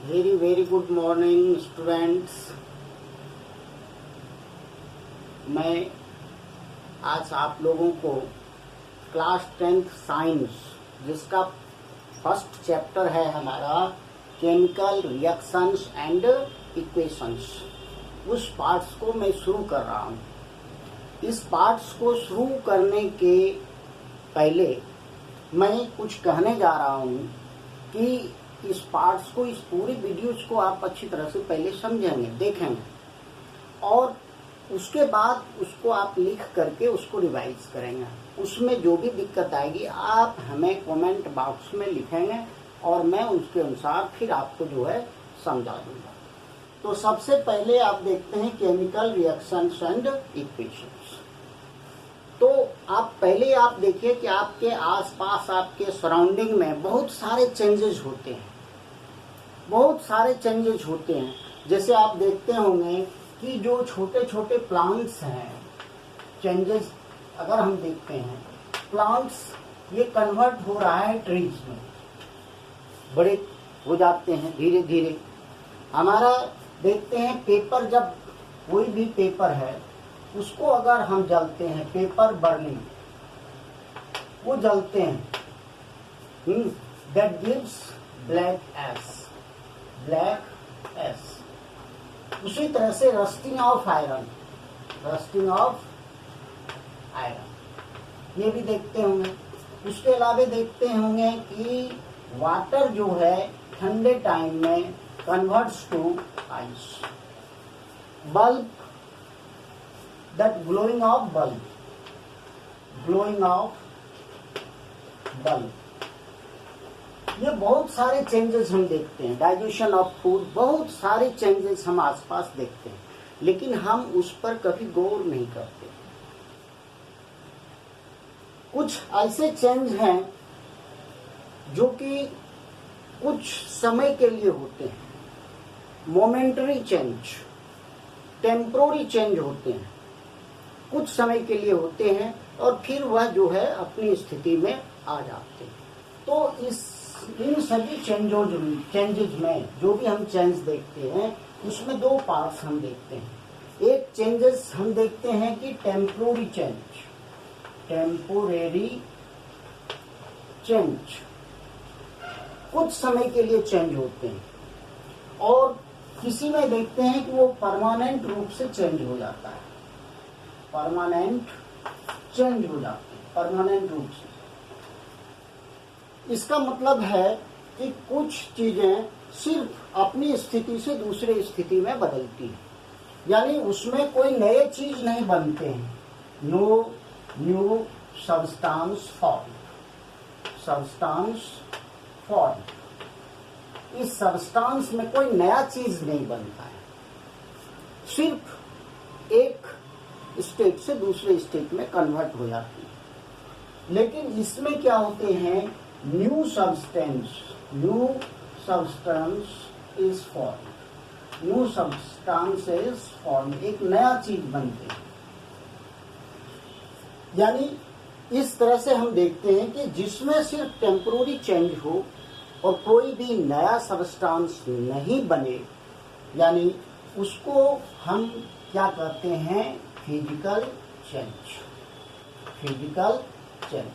Very good morning students. मैं आज आप लोगों को क्लास 10th साइंस, जिसका फर्स्ट चैप्टर है हमारा केमिकल रिएक्शंस एंड इक्वेशंस, उस पार्ट्स को मैं शुरू कर रहा हूँ। इस पार्ट्स को शुरू करने के पहले मैं कुछ कहने जा रहा हूँ कि इस पार्ट्स को, इस पूरी वीडियोज को आप अच्छी तरह से पहले समझेंगे, देखेंगे और उसके बाद उसको आप लिख करके उसको रिवाइज करेंगे। उसमें जो भी दिक्कत आएगी आप हमें कमेंट बॉक्स में लिखेंगे और मैं उसके अनुसार फिर आपको जो है समझा दूंगा। तो सबसे पहले आप देखते हैं केमिकल रिएक्शंस एंड इक्वेशंस। तो आप देखिए कि आपके आसपास, आपके सराउंडिंग में बहुत सारे चेंजेस होते हैं, जैसे आप देखते होंगे कि जो छोटे छोटे प्लांट्स हैं, चेंजेस अगर हम देखते हैं, प्लांट्स ये कन्वर्ट हो रहा है ट्रीज में, बड़े हो जाते हैं धीरे धीरे। हमारा देखते हैं पेपर, जब कोई भी पेपर है उसको अगर हम जलते हैं, पेपर बर्निंग, वो जलते हैं, दैट गिव्स ब्लैक एस। उसी तरह से रस्टिंग ऑफ आयरन, ये भी देखते होंगे। उसके अलावा देखते होंगे कि वाटर जो है ठंडे टाइम में converts to ice. Bulb, that glowing of bulb, ये बहुत सारे चेंजेस हम देखते हैं। डाइजेशन ऑफ फूड, बहुत सारे चेंजेस हम आसपास देखते हैं, लेकिन हम उस पर कभी गौर नहीं करते। कुछ ऐसे चेंज हैं जो कि कुछ समय के लिए होते हैं, मोमेंटरी चेंज, टेम्पोररी चेंज होते हैं, कुछ समय के लिए होते हैं और फिर वह जो है अपनी स्थिति में आ जाते हैं। तो इन सभी चेंजेस में जो भी हम चेंज देखते हैं उसमें दो पार्ट्स हम देखते हैं। एक चेंजेस हम देखते हैं कि टेम्पोररी चेंज, कुछ समय के लिए चेंज होते हैं, और किसी में देखते हैं कि वो परमानेंट रूप से चेंज हो जाता है, परमानेंट रूप से। इसका मतलब है कि कुछ चीजें सिर्फ अपनी स्थिति से दूसरे स्थिति में बदलती हैं, यानी उसमें कोई नए चीज नहीं बनते हैं। नो न्यू सब्सटेंस फॉर्म, इस सब्सटेंस में कोई नया चीज नहीं बनता है, सिर्फ एक स्टेट से दूसरे स्टेट में कन्वर्ट हो जाती है। लेकिन इसमें क्या होते हैं, न्यू सब्सटेंस इज फॉर्म, एक नया चीज बनती है। यानी इस तरह से हम देखते हैं कि जिसमें सिर्फ टेम्पोररी चेंज हो और कोई भी नया सब्सटेंस नहीं बने, यानी उसको हम क्या कहते हैं, फिजिकल चेंज,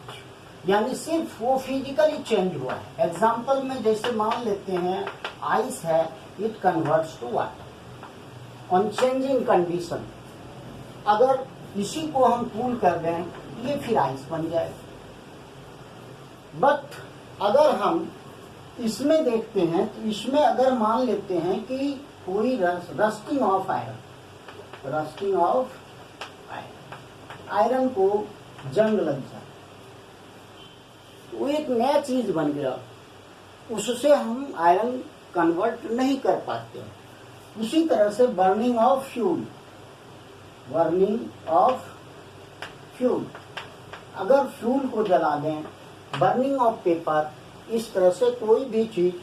यानी सिर्फ वो फिजिकली चेंज हुआ है। एग्जाम्पल में जैसे मान लेते हैं आइस है, it converts to water on changing condition. अगर इसी को हम कूल कर दें ये फिर आइस बन जाए। बट अगर हम इसमें देखते हैं तो इसमें अगर मान लेते हैं कि कोई रस्टिंग ऑफ आयरन को जंग लग जाए, वो एक नया चीज बन गया, उससे हम आयरन कन्वर्ट नहीं कर पाते। उसी तरह से बर्निंग ऑफ फ्यूल, अगर फ्यूल को जला दें, बर्निंग ऑफ पेपर, इस तरह से कोई भी चीज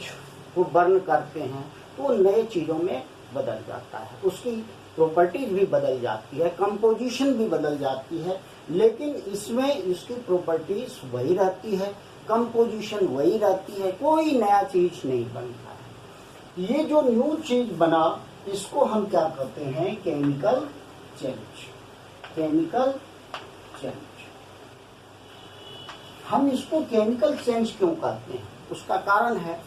को बर्न करते हैं तो नए चीजों में बदल जाता है, उसकी प्रॉपर्टीज भी बदल जाती है, कंपोजिशन भी बदल जाती है, लेकिन इसमें इसकी प्रॉपर्टीज वही रहती है, कंपोजिशन वही रहती है, कोई नया चीज नहीं बनता है। ये जो न्यू चीज बना इसको हम क्या कहते हैं, केमिकल चेंज। Chemical change. हम इसको केमिकल चेंज क्यों कहते हैं, उसका कारण है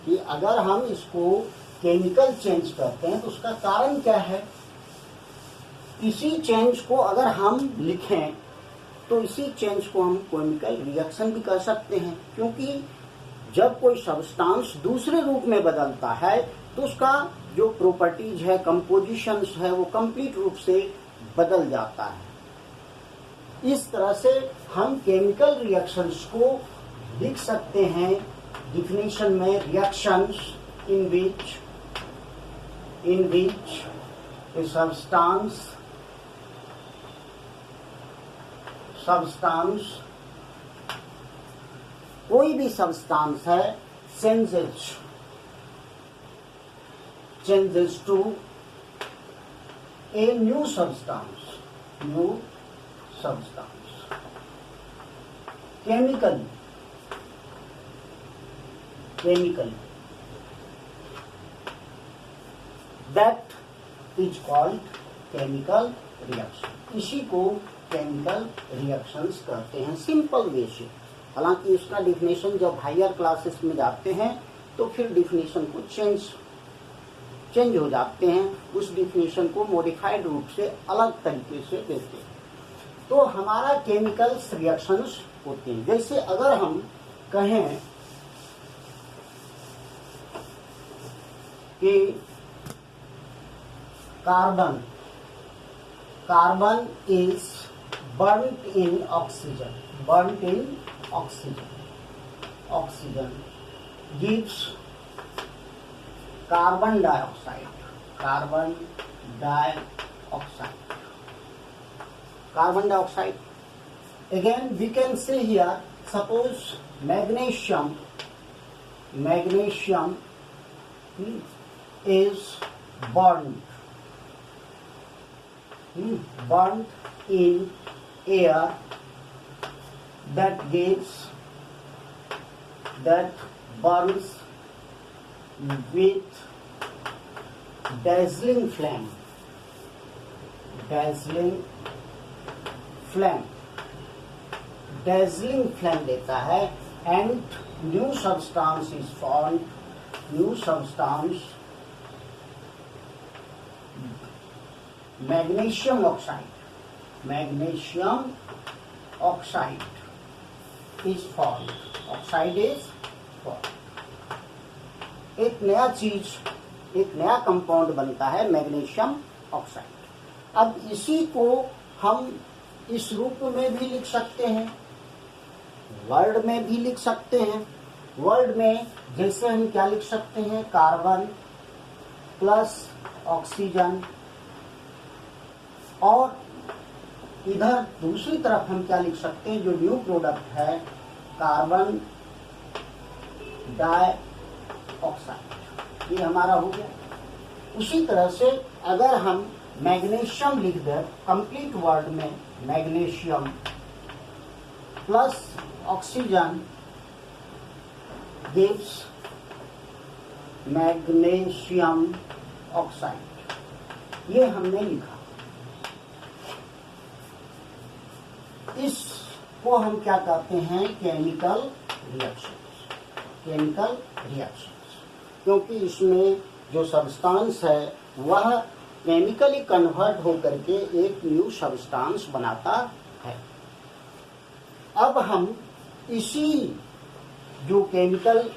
कि अगर हम इसको केमिकल चेंज करते हैं तो उसका कारण क्या है, इसी चेंज को अगर हम लिखें तो इसी चेंज को हम केमिकल रिएक्शन भी कर सकते हैं, क्योंकि जब कोई सब्सटेंस दूसरे रूप में बदलता है तो उसका जो प्रॉपर्टीज है, कंपोजिशंस है, वो कंप्लीट रूप से बदल जाता है। इस तरह से हम केमिकल रिएक्शंस को लिख सकते हैं डिफिनेशन में, reactions in which a substance कोई भी सब्सटेंस है changes to a new substance chemically that is called chemical reaction। इसी को केमिकल रिएक्शंस कहते हैं सिंपल वे से। हालांकि इसका डिफिनेशन जब हायर क्लासेस में जाते हैं तो फिर डिफिनेशन को चेंज हो जाते हैं, उस डिफिनेशन को मॉडिफाइड रूप से अलग तरीके से देते हैं। तो हमारा केमिकल्स रिएक्शंस होते हैं। जैसे अगर हम कहें कि carbon is burnt in oxygen gives carbon dioxide। Again we can say here, suppose magnesium is burnt in air, that burns with dazzling flame देता है, and new substance is formed, magnesium oxide is formed। एक नया compound बनता है magnesium oxide. अब इसी को हम इस रूप में भी लिख सकते हैं, वर्ड में भी लिख सकते हैं। वर्ड में जैसे हम क्या लिख सकते हैं, कार्बन प्लस ऑक्सीजन, और इधर दूसरी तरफ हम क्या लिख सकते हैं, जो न्यू प्रोडक्ट है, कार्बन डाइऑक्साइड। ये हमारा हो गया। उसी तरह से अगर हम मैग्नीशियम लिख दें कंप्लीट वर्ड में, magnesium plus oxygen gives magnesium oxide. ये हमने लिखा। इसको हम क्या कहते हैं, केमिकल रिएक्शंस। क्योंकि इसमें जो सब्सटेंस है वह केमिकली कन्वर्ट होकर के एक न्यू सब्सटेंस बनाता है। अब हम इसी जो केमिकल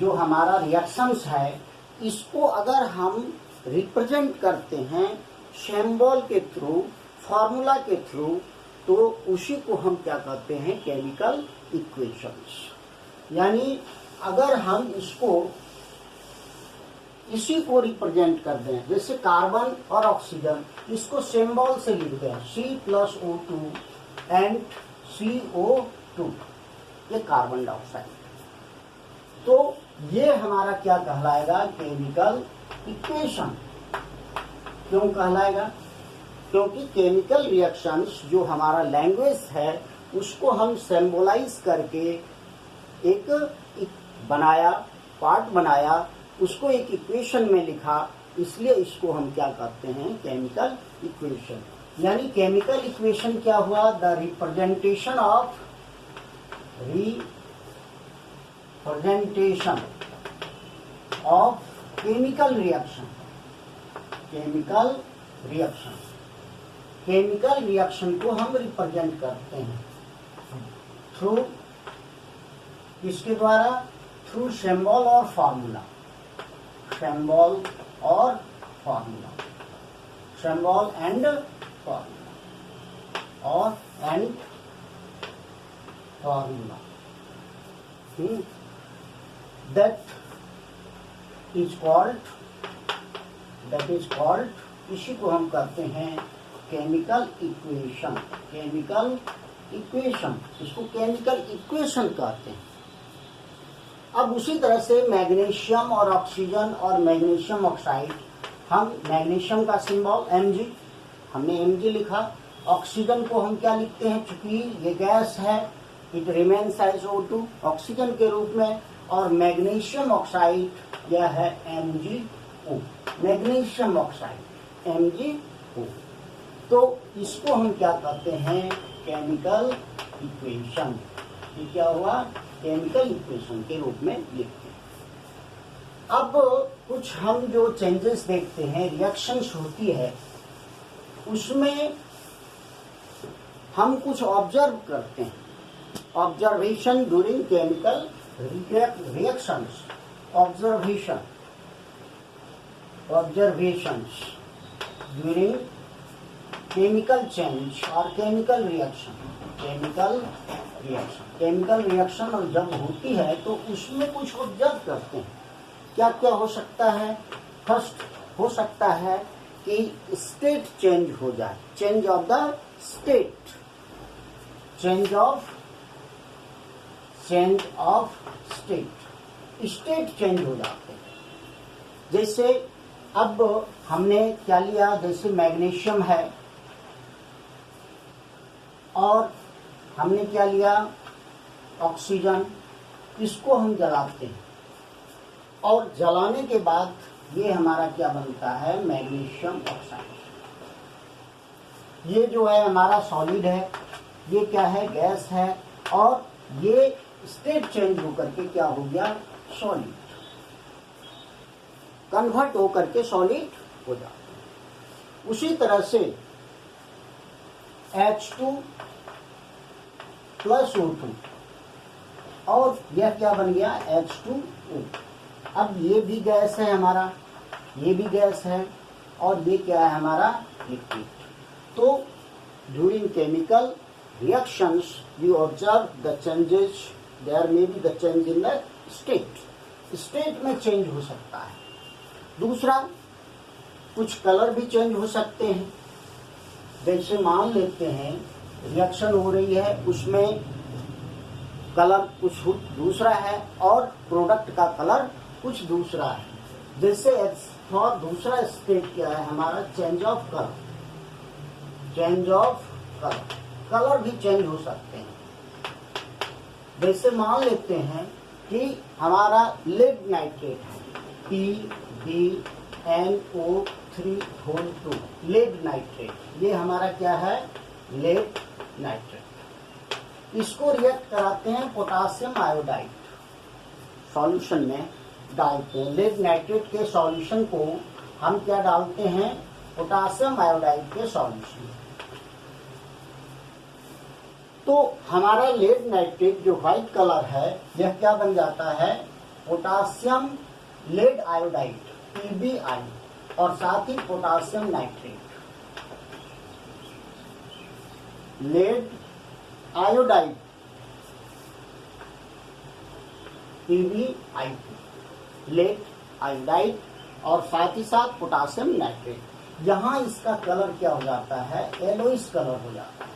जो हमारा रिएक्शंस है, इसको अगर हम रिप्रेजेंट करते हैं सिंबल के थ्रू, फॉर्मूला के थ्रू, तो उसी को हम क्या कहते हैं, केमिकल इक्वेशंस। यानी अगर हम इसी को रिप्रेजेंट कर दें, जैसे कार्बन और ऑक्सीजन, इसको सिंबल से लिख दें C+O2 एंड CO2, ये कार्बन डाइऑक्साइड। तो ये हमारा क्या कहलाएगा, केमिकल इक्वेशन। क्यों कहलाएगा, क्योंकि केमिकल रिएक्शंस जो हमारा लैंग्वेज है उसको हम सिंबलाइज करके एक पार्ट बनाया उसको एक इक्वेशन में लिखा, इसलिए इसको हम क्या कहते हैं, केमिकल इक्वेशन। यानी केमिकल इक्वेशन क्या हुआ, the representation of chemical reaction. Chemical reaction को हम रिप्रेजेंट करते हैं थ्रू किसके द्वारा, थ्रू सिंबल और formula, symbol and formula that is called, इसी को हम कहते हैं केमिकल इक्वेशन, इसको केमिकल इक्वेशन कहते हैं। अब उसी तरह से मैग्नीशियम और ऑक्सीजन और मैग्नीशियम ऑक्साइड, हम मैग्नीशियम का सिंबल Mg, हमने Mg लिखा। ऑक्सीजन को हम क्या लिखते हैं, चूंकि ये गैस है, it remains as O2 oxygen के रूप में, और मैग्नीशियम ऑक्साइड यह है MgO, मैग्नीशियम ऑक्साइड MgO। तो इसको हम क्या कहते हैं, केमिकल इक्वेशन। ये क्या हुआ, केमिकल इक्वेशन के रूप में लिखते हैं। अब कुछ हम जो चेंजेस देखते हैं, रिएक्शंस होती है, उसमें हम कुछ ऑब्जर्व करते हैं। Observation during chemical reactions, observations during chemical change और केमिकल रिएक्शन और जब होती है तो उसमें कुछ ऑब्जर्व करते हैं। क्या क्या हो सकता है, फर्स्ट हो सकता है कि स्टेट चेंज हो जाए, change of the state, state change हो जाते हैं। जैसे अब हमने क्या लिया, जैसे मैग्नीशियम है और हमने क्या लिया, ऑक्सीजन, इसको हम जलाते हैं और जलाने के बाद ये हमारा क्या बनता है, मैग्नीशियम ऑक्साइड। ये जो है हमारा सॉलिड है, ये क्या है, गैस है, और ये स्टेट चेंज होकर के क्या हो गया, सॉलिड, कन्वर्ट होकर के सॉलिड हो जाता है। उसी तरह से H2 प्लस O2, और यह क्या बन गया, H2O। अब ये भी गैस है हमारा, ये भी गैस है, और ये क्या है हमारा, लिक्विड। तो during chemical reactions you observe the changes, there may be the change in the state में चेंज हो सकता है। दूसरा, कुछ कलर भी चेंज हो सकते हैं। जैसे मान लेते हैं रिएक्शन हो रही है, उसमें कलर कुछ दूसरा है और प्रोडक्ट का कलर कुछ दूसरा है। जैसे और दूसरा स्टेट क्या है हमारा, चेंज ऑफ कलर भी चेंज हो सकते हैं। जैसे मान लेते हैं कि हमारा लेड नाइट्रेट है, PbNO3 लेड नाइट्रेट, ये हमारा क्या है, लेड नाइट्रेट। इसको रिएक्ट कराते हैं पोटासियम आयोडाइड, सॉल्यूशन में डालते हैं। लेड नाइट्रेट के सॉल्यूशन को हम क्या डालते हैं, पोटासियम आयोडाइड के सॉल्यूशन। तो हमारा लेड नाइट्रेट जो व्हाइट कलर है, यह क्या बन जाता है, पोटासियम लेड आयोडाइड PbI, और साथ ही potassium nitrate, lead iodide PbI, lead iodide, और साथ ही साथ पोटासियम नाइट्रेट। यहां इसका कलर क्या हो जाता है, येलोइश कलर हो जाता है।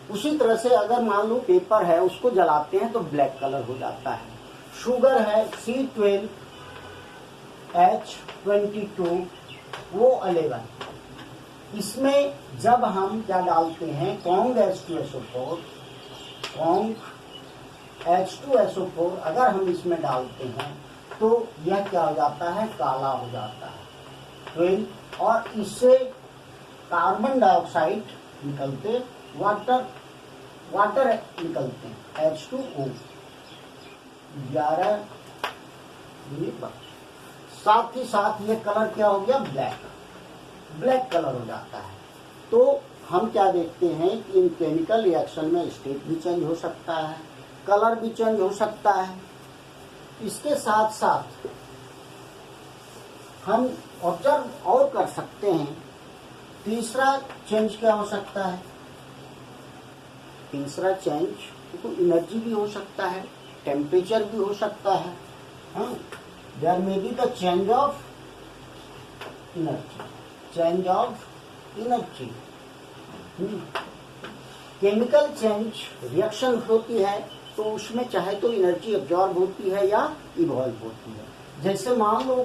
उसी तरह से अगर मान लो पेपर है, उसको जलाते हैं तो ब्लैक कलर हो जाता है। शुगर है C12H22O11, इसमें जब हम क्या डालते हैं, कॉन्ग H2SO4, कॉन्ग H2SO4 अगर हम इसमें डालते हैं तो यह क्या हो जाता है, काला हो जाता है 12, और इससे कार्बन डाइऑक्साइड निकलते, वाटर निकलते हैं H2O 11। साथ ही साथ ये कलर क्या हो गया, ब्लैक कलर हो जाता है। तो हम क्या देखते हैं कि इन केमिकल रिएक्शन में स्टेट भी चेंज हो सकता है, कलर भी चेंज हो सकता है। इसके साथ साथ हम ऑब्जर्व और कर सकते हैं, तीसरा चेंज क्या हो सकता है, तीसरा चेंज तो एनर्जी भी हो सकता है, टेम्परेचर भी हो सकता है। There may be the change of energy, chemical change reaction होती है तो उसमें चाहे तो एनर्जी एब्जॉर्ब होती है या इवॉल्व होती है। जैसे मान लो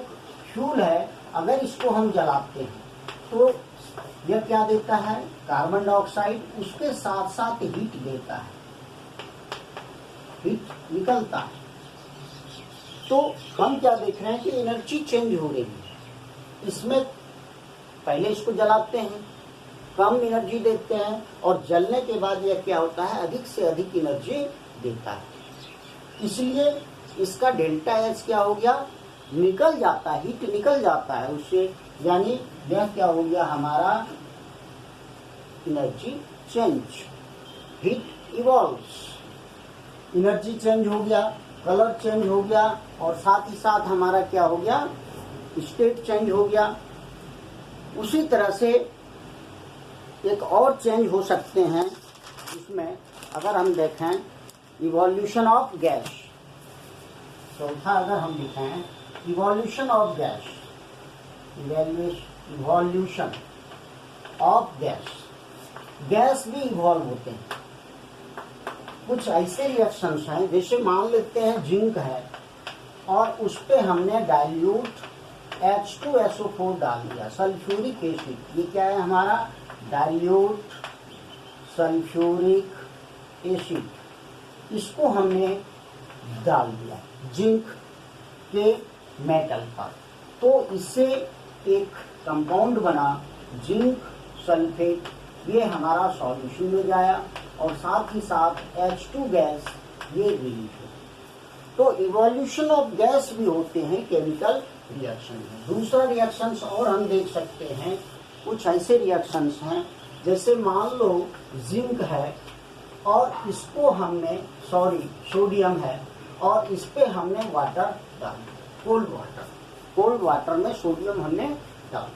फ्यूल है, अगर इसको हम जलाते हैं तो यह क्या देता है, कार्बन डाइऑक्साइड, उसके साथ साथ हीट देता है, हीट निकलता है। तो हम क्या देख रहे हैं कि एनर्जी चेंज हो रही है। इसमें पहले इसको जलाते हैं, कम एनर्जी देते हैं, और जलने के बाद यह क्या होता है, अधिक से अधिक एनर्जी देता है। इसलिए इसका डेल्टा एच क्या हो गया, निकल जाता है, हीट निकल जाता है उससे, यानी यह क्या हो गया हमारा energy change, heat evolves, energy change हो गया, कलर चेंज हो गया, और साथ ही साथ हमारा क्या हो गया, स्टेट चेंज हो गया। उसी तरह से एक और चेंज हो सकते हैं इसमें, अगर हम देखें इवोल्यूशन ऑफ गैस, चौथा अगर हम देखें evolution of gas, evolution of gas भी इवॉल्व होते हैं। कुछ ऐसे रिएक्शंस हैं, जैसे मान लेते हैं जिंक है और उस पे हमने डाइल्यूट H2SO4 डाल दिया, सल्फ्यूरिक एसिड, ये क्या है हमारा डाइल्यूट सल्फ्यूरिक एसिड, इसको हमने डाल दिया जिंक के मेटल पर, तो इससे एक कंपाउंड बना जिंक सल्फेट, ये हमारा सॉल्यूशन में जाया, और साथ ही साथ H2 गैस ये रिलीज हो। तो इवोल्यूशन ऑफ गैस भी होते हैं केमिकल रिएक्शन में। दूसरा रिएक्शंस और हम देख सकते हैं, कुछ ऐसे रिएक्शंस हैं, जैसे मान लो जिंक है और इसको हमने सोडियम है और इस पे हमने वाटर डाल दिया, कोल्ड वाटर में सोडियम हमने डाल,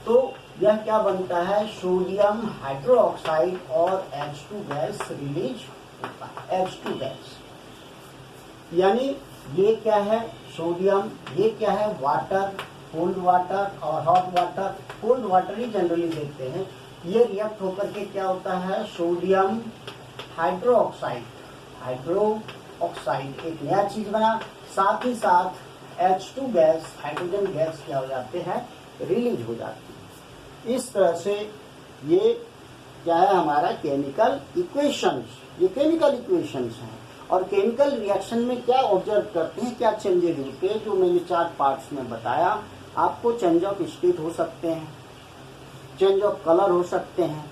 तो यह क्या बनता है, सोडियम हाइड्रोक्साइड और H2 गैस रिलीज होता है, H2 गैस। यानी ये क्या है सोडियम, ये क्या है वाटर, कोल्ड वाटर और हॉट वाटर, कोल्ड वाटर ही जनरली देखते हैं। ये रिएक्ट होकर के क्या होता है, सोडियम हाइड्रोक्साइड एक नया चीज बना, साथ ही साथ H2 गैस, हाइड्रोजन गैस क्या हो जाते हैं, रिलीज हो जाती है। इस तरह से ये क्या है हमारा केमिकल इक्वेशंस, ये केमिकल इक्वेशंस हैं। और केमिकल रिएक्शन में क्या ऑब्जर्व करते हैं, क्या चेंजेज होते हैं, जो मैंने 4 पार्ट्स में बताया आपको। चेंज ऑफ स्टेट हो सकते हैं, चेंज ऑफ कलर हो सकते हैं,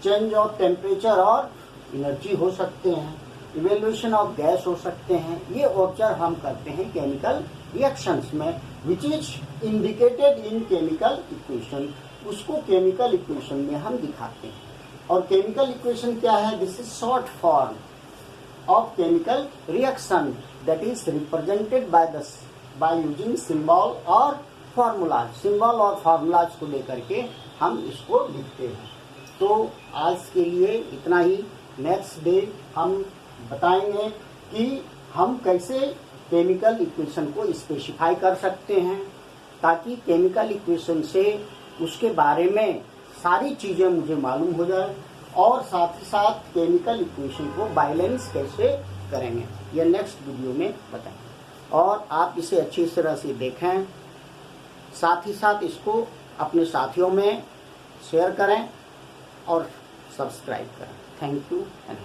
चेंज ऑफ टेम्परेचर और एनर्जी हो सकते हैं, इवेल्यूएशन ऑफ गैस हो सकते हैं। ये ऑब्जर्व हम करते हैं केमिकल रिएक्शंस में, which is indicated in chemical equation, उसको केमिकल इक्वेशन में हम दिखाते हैं। और केमिकल इक्वेशन क्या है, this is short form of chemical reaction that is represented by using symbol और formulas, symbol और formulas को लेकर के हम इसको लिखते हैं। तो आज के लिए इतना ही। नेक्स्ट डे हम बताएंगे कि हम कैसे केमिकल इक्वेशन को स्पेसिफाई कर सकते हैं, ताकि केमिकल इक्वेशन से उसके बारे में सारी चीजें मुझे मालूम हो जाए, और साथ ही साथ केमिकल इक्वेशन को बैलेंस कैसे करेंगे, यह नेक्स्ट वीडियो में बताएंगे। और आप इसे अच्छी तरह से देखें, साथ ही साथ इसको अपने साथियों में शेयर करें और सब्सक्राइब करें। Thank you and